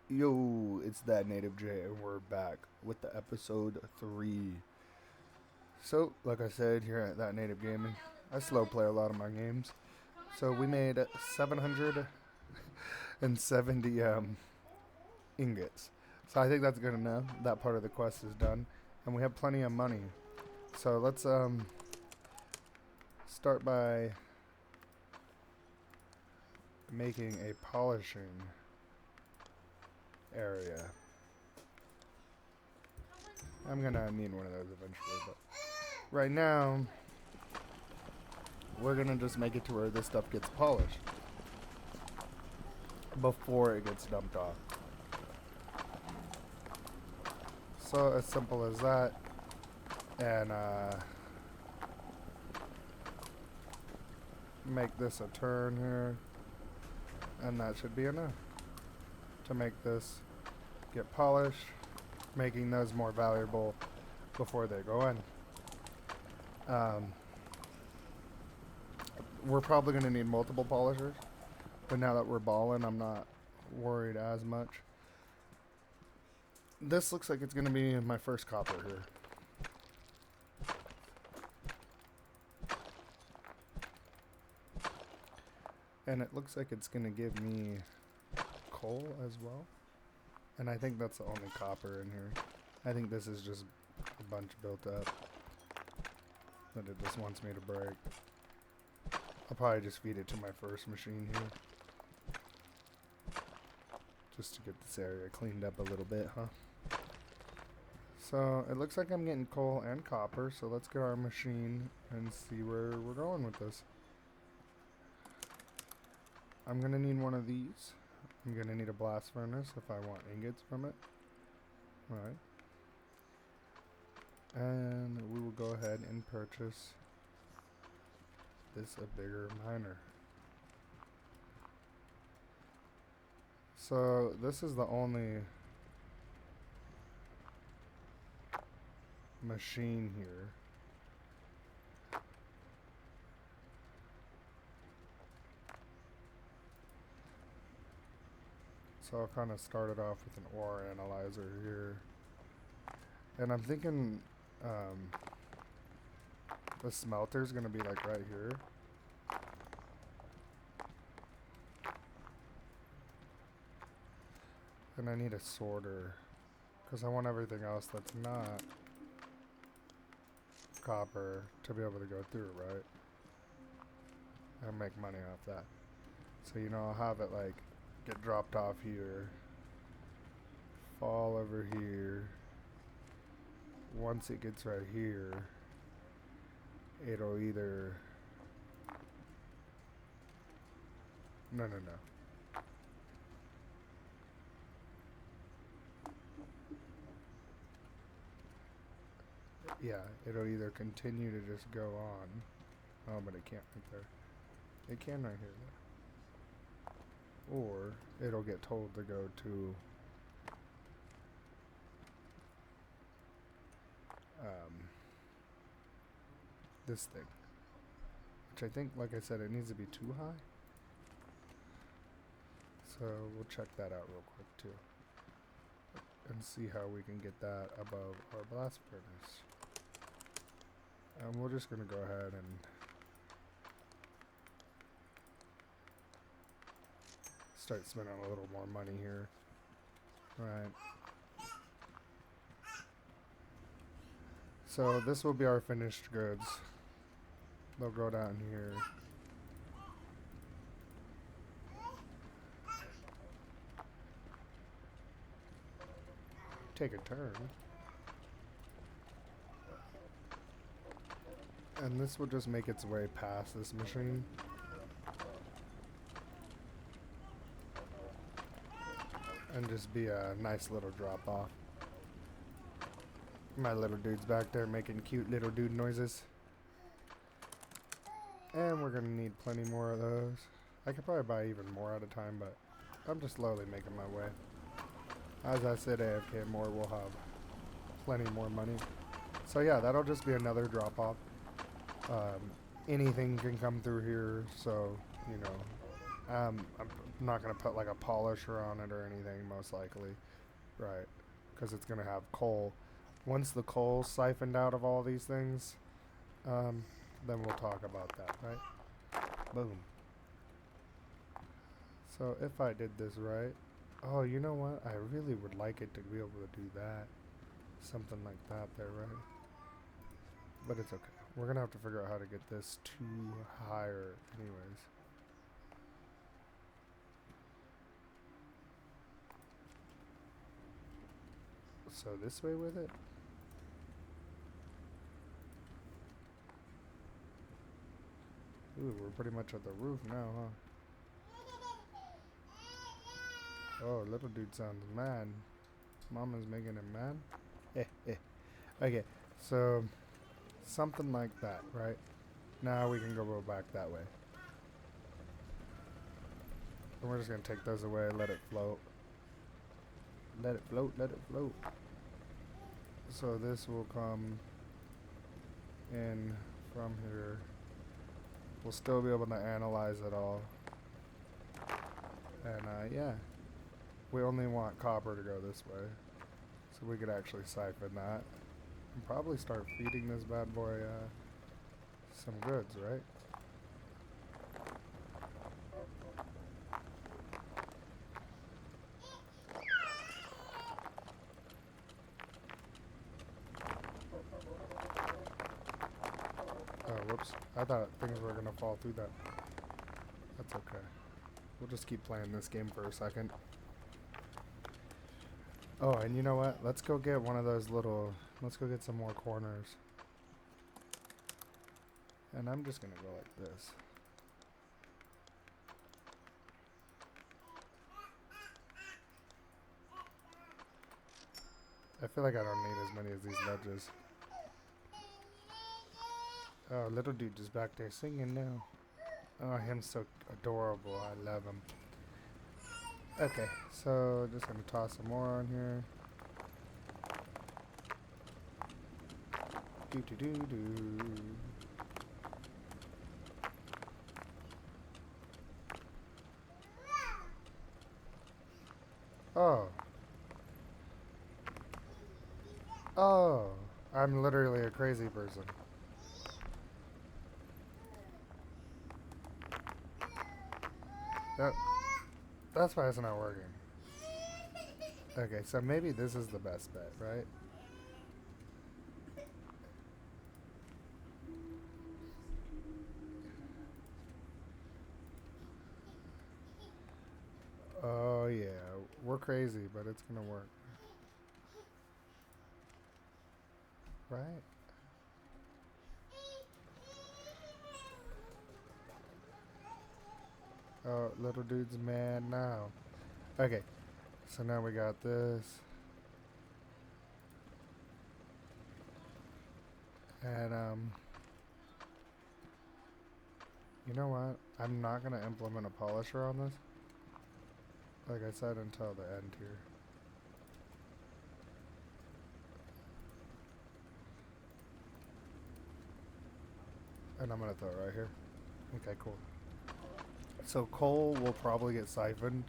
Yo, it's that Native J, and we're back with the episode 3. So, like I said, here at That Native Gaming, I slow play a lot of my games. So we made 770 ingots. So I think that's good enough. That part of the quest is done, and we have plenty of money. So let's start by making a polishing area. I'm gonna need one of those eventually, but right now we're gonna just make it to where this stuff gets polished before it gets dumped off. So as simple as that, and make this a turn here, and that should be enough to make this get polished, making those more valuable before they go in. We're probably going to need multiple polishers, but now that we're balling, I'm not worried as much. This looks like it's going to be my first copper here. And it looks like it's going to give me coal as well. And I think that's the only copper in here. I think this is just a bunch built up that it just wants me to break. I'll probably just feed it to my first machine here. Just to get this area cleaned up a little bit, huh? So it looks like I'm getting coal and copper, so let's get our machine and see where we're going with this. I'm gonna need one of these. I'm gonna need a blast furnace if I want ingots from it. Alright. And we will go ahead and purchase this a bigger miner. So this is the only machine here. So I'll kind of start it off with an ore analyzer here. And I'm thinking the smelter's gonna be like right here. And I need a sorter, because I want everything else that's not copper to be able to go through, right? And make money off that. So, you know, I'll have it like get dropped off here, fall over here. Once it gets right here, it'll either... No. Yeah, it'll either continue to just go on. Oh, but it can't right there. It can right here, though. Or it'll get told to go to this thing. Which I think, like I said, it needs to be too high. So we'll check that out real quick, too. And see how we can get that above our blast furnace. And we're just going to go ahead and start spending a little more money here. Right. So this will be our finished goods. They'll go down here. Take a turn. And this will just make its way past this machine. And just be a nice little drop off. My little dude's back there making cute little dude noises. And we're gonna need plenty more of those. I could probably buy even more at a time, but I'm just slowly making my way. As I said, AFK more, we'll have plenty more money. So yeah, that'll just be another drop off. Anything can come through here, so, you know, I'm not gonna put like a polisher on it or anything, most likely, right? Because it's gonna have coal. Once the coal's siphoned out of all these things, um, then we'll talk about that, right? Boom. So if I did this right, oh, you know what? I really would like it to be able to do that, something like that there, right? But it's okay. We're gonna have to figure out how to get this to higher, anyways. So this way with it? Ooh, we're pretty much at the roof now, huh? Oh, little dude sounds mad. Mama's making him mad? Okay, so something like that, right? Now we can go back that way. And we're just gonna take those away, let it float. Let it float, let it float. So this will come in from here. We'll still be able to analyze it all. And yeah, we only want copper to go this way. So we could actually siphon that. And probably start feeding this bad boy some goods, right? Oh, whoops. I thought things were gonna fall through that. That's okay. We'll just keep playing this game for a second. Oh, and you know what? Let's go get one of those little... Let's go get some more corners. And I'm just gonna go like this. I feel like I don't need as many as these ledges. Oh, little dude just back there singing now. Oh, him's so adorable. I love him. Okay, so just gonna toss some more on here. Do do do do. Oh. Oh. I'm literally a crazy person. That's why it's not working. Okay, so maybe this is the best bet, right? Oh yeah, we're crazy, but it's gonna work. Right? Oh, little dude's mad now. Okay, so now we got this. And, you know what? I'm not gonna implement a polisher on this. Like I said, until the end here. And I'm gonna throw it right here. Okay, cool. So coal will probably get siphoned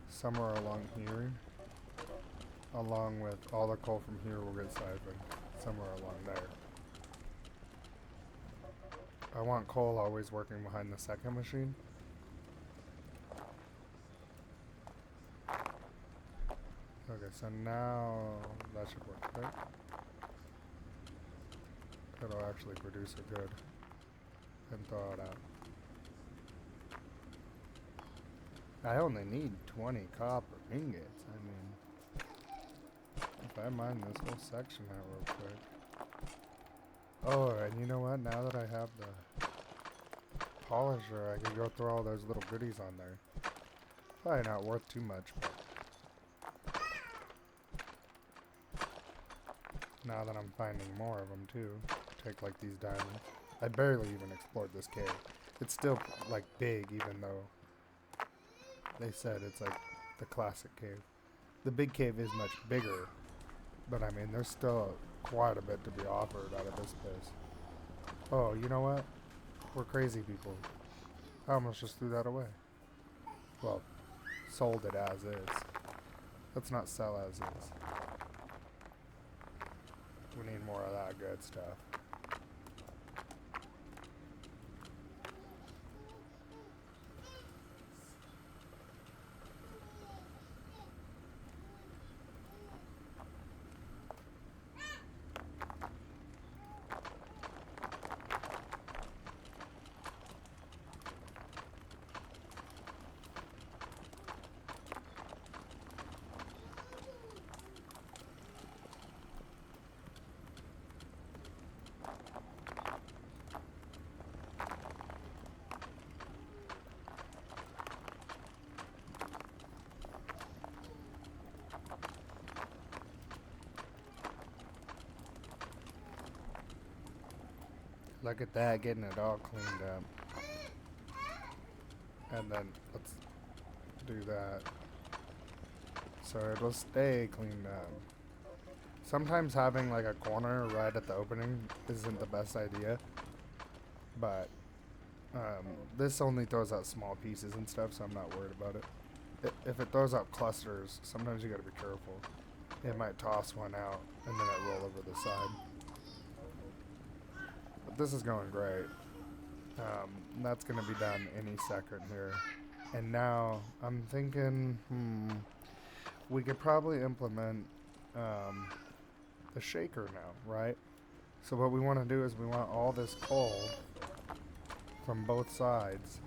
somewhere along here. Along with all the coal from here will get siphoned somewhere along there. I want coal always working behind the second machine. Okay, so now that should work, right? It'll actually produce a good and throw it out. I only need 20 copper ingots. I mean, if I mine this whole section out real quick. Oh, and you know what? Now that I have the polisher, I can go throw all those little goodies on there. Probably not worth too much, but now that I'm finding more of them too, take like these diamonds. I barely even explored this cave. It's still like big, even though they said it's like the classic cave. The big cave is much bigger, but I mean there's still quite a bit to be offered out of this place. Oh, you know what? We're crazy people. I almost just threw that away. Well, sold it as is. Let's not sell as is. We need more of that good stuff. Look at that, getting it all cleaned up. And then let's do that so it'll stay cleaned up. Sometimes having like a corner right at the opening isn't the best idea, but this only throws out small pieces and stuff, so I'm not worried about it. If it throws out clusters, sometimes you gotta be careful. It might toss one out and then it roll over the side. But this is going great. That's gonna be done any second here. And now I'm thinking, we could probably implement the shaker now, right? So what we want to do is we want all this coal from both sides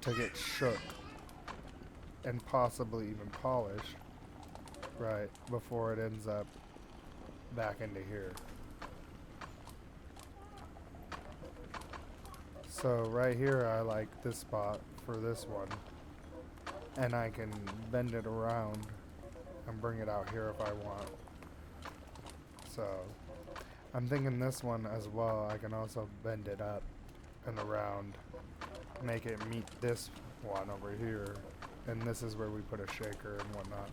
to get shook and possibly even polished, right, before it ends up back into here. So right here I like this spot for this one, and I can bend it around and bring it out here if I want. So I'm thinking this one as well, I can also bend it up and around, make it meet this one over here, and this is where we put a shaker and whatnot.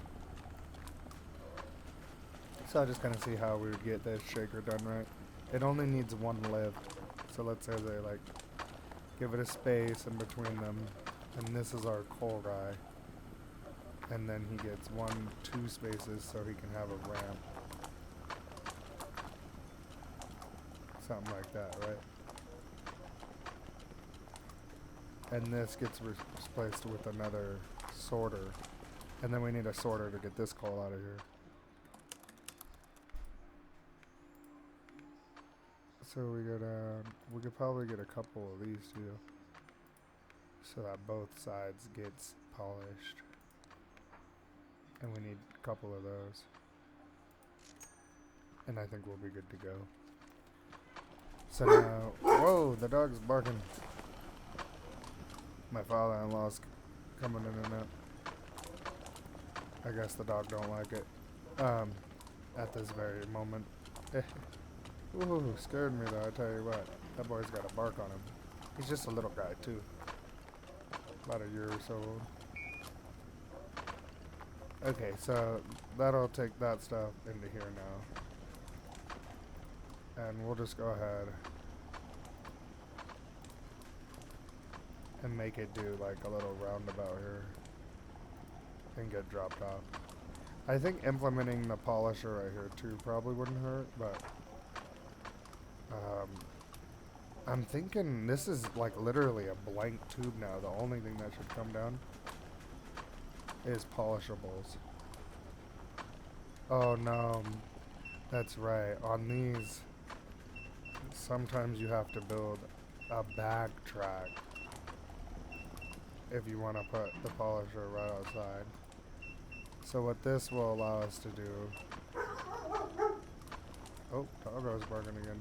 So I just kind of see how we would get this shaker done right. It only needs one lift, so let's say they like give it a space in between them, and this is our coal guy, and then he gets 2 spaces so he can have a ramp. Something like that, right? And this gets replaced with another sorter, and then we need a sorter to get this coal out of here. So we could probably get a couple of these too, so that both sides gets polished, and we need a couple of those, and I think we'll be good to go. So now, whoa, the dog's barking. My father-in-law's coming in and out. I guess the dog don't like it, at this very moment. Ooh, scared me though, I tell you what. That boy's got a bark on him. He's just a little guy too. About a year or so old. Okay, so that'll take that stuff into here now. And we'll just go ahead and make it do like a little roundabout here and get dropped off. I think implementing the polisher right here too probably wouldn't hurt, but I'm thinking this is like literally a blank tube now. The only thing that should come down is polishables. Oh no, that's right. On these, sometimes you have to build a back track if you want to put the polisher right outside. So what this will allow us to do... Oh, doggo's barking again.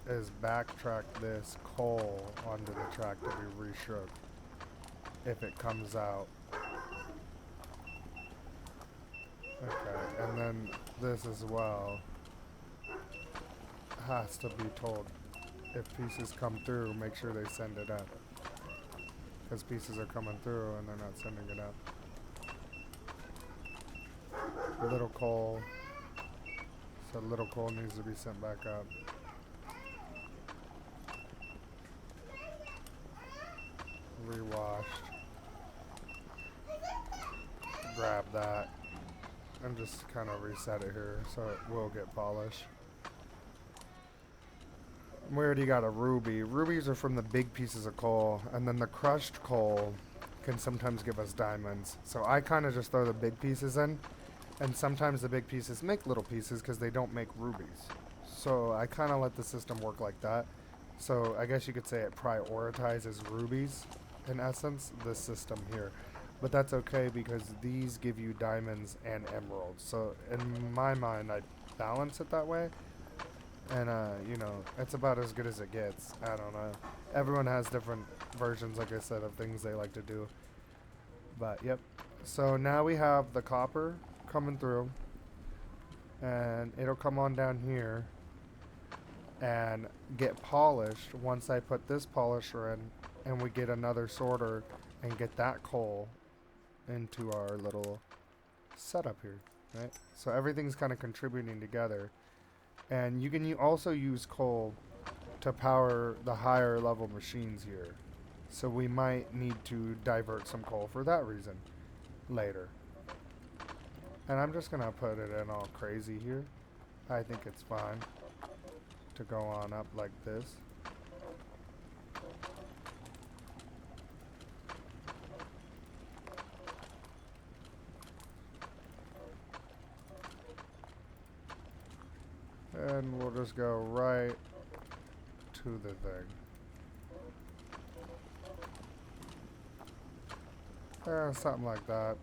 Is backtrack this coal onto the track to be reshook if it comes out. Okay, and then this as well has to be told if pieces come through, make sure they send it up, because pieces are coming through and they're not sending it up. Little coal, so little coal needs to be sent back up. rewashed. Grab that and just kind of reset it here so it will get polished. We already got a ruby. Rubies are from the big pieces of coal, and then the crushed coal can sometimes give us diamonds. So I kind of just throw the big pieces in, and sometimes the big pieces make little pieces because they don't make rubies. So I kind of let the system work like that. So I guess you could say it prioritizes rubies, in essence, this system here. But that's okay because these give you diamonds and emeralds. So in my mind, I balance it that way. And, you know, it's about as good as it gets. I don't know. Everyone has different versions, like I said, of things they like to do. But, yep. So now we have the copper coming through. And it'll come on down here and get polished once I put this polisher in. And we get another sorter and get that coal into our little setup here, right? So everything's kind of contributing together. And you can also use coal to power the higher level machines here. So we might need to divert some coal for that reason later. And I'm just going to put it in all crazy here. I think it's fine to go on up like this. And we'll just go right to the thing. Something like that.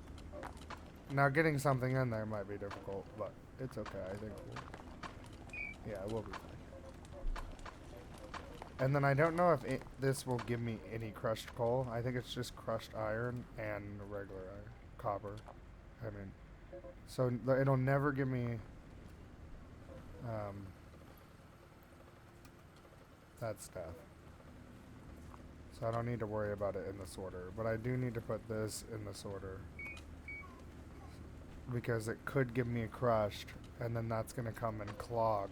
Now getting something in there might be difficult, but it's okay. I think we'll be fine. And then I don't know if this will give me any crushed coal. I think it's just crushed iron and regular iron, copper. I mean, so it'll never give me that stuff. So I don't need to worry about it in the sorter, but I do need to put this in the sorter because it could give me a crushed, and then that's going to come and clog.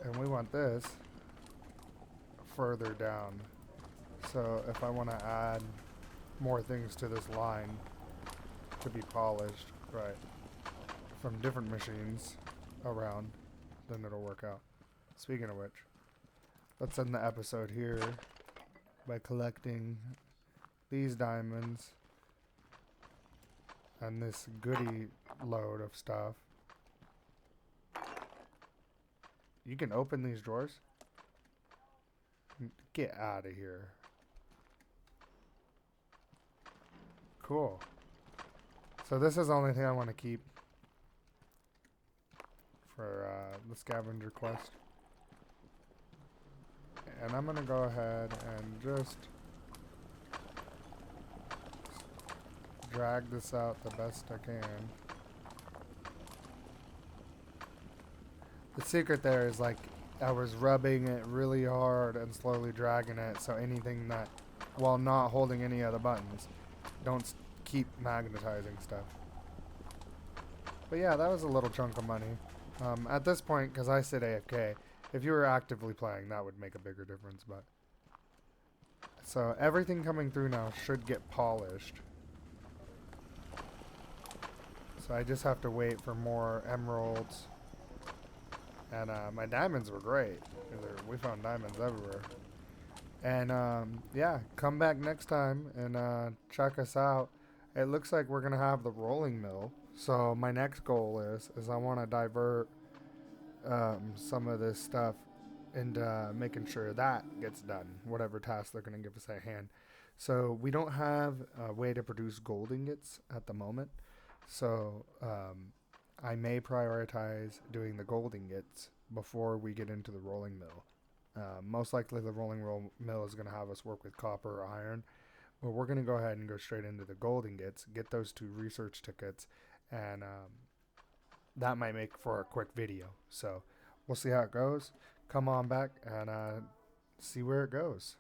And we want this further down. So if I want to add more things to this line to be polished, right, from different machines around, then it'll work out. Speaking of which, let's end the episode here by collecting these diamonds and this goodie load of stuff. You can open these drawers? Get out of here. Cool. So this is the only thing I want to keep for the scavenger quest. And I'm going to go ahead and just drag this out the best I can. The secret there is like I was rubbing it really hard and slowly dragging it, so anything that, while not holding any of the buttons, don't keep magnetizing stuff. But yeah, that was a little chunk of money. At this point, because I sit AFK, if you were actively playing, that would make a bigger difference. But so everything coming through now should get polished. So I just have to wait for more emeralds. And my diamonds were great. We found diamonds everywhere. And yeah, come back next time and check us out. It looks like we're going to have the rolling mill. So my next goal is I want to divert some of this stuff into making sure that gets done, whatever task they're going to give us at hand. So we don't have a way to produce gold ingots at the moment. So I may prioritize doing the gold ingots before we get into the rolling mill. Most likely the rolling mill is going to have us work with copper or iron. But we're going to go ahead and go straight into the gold ingots, get those 2 research tickets, and that might make for a quick video. So we'll see how it goes. Come on back and see where it goes.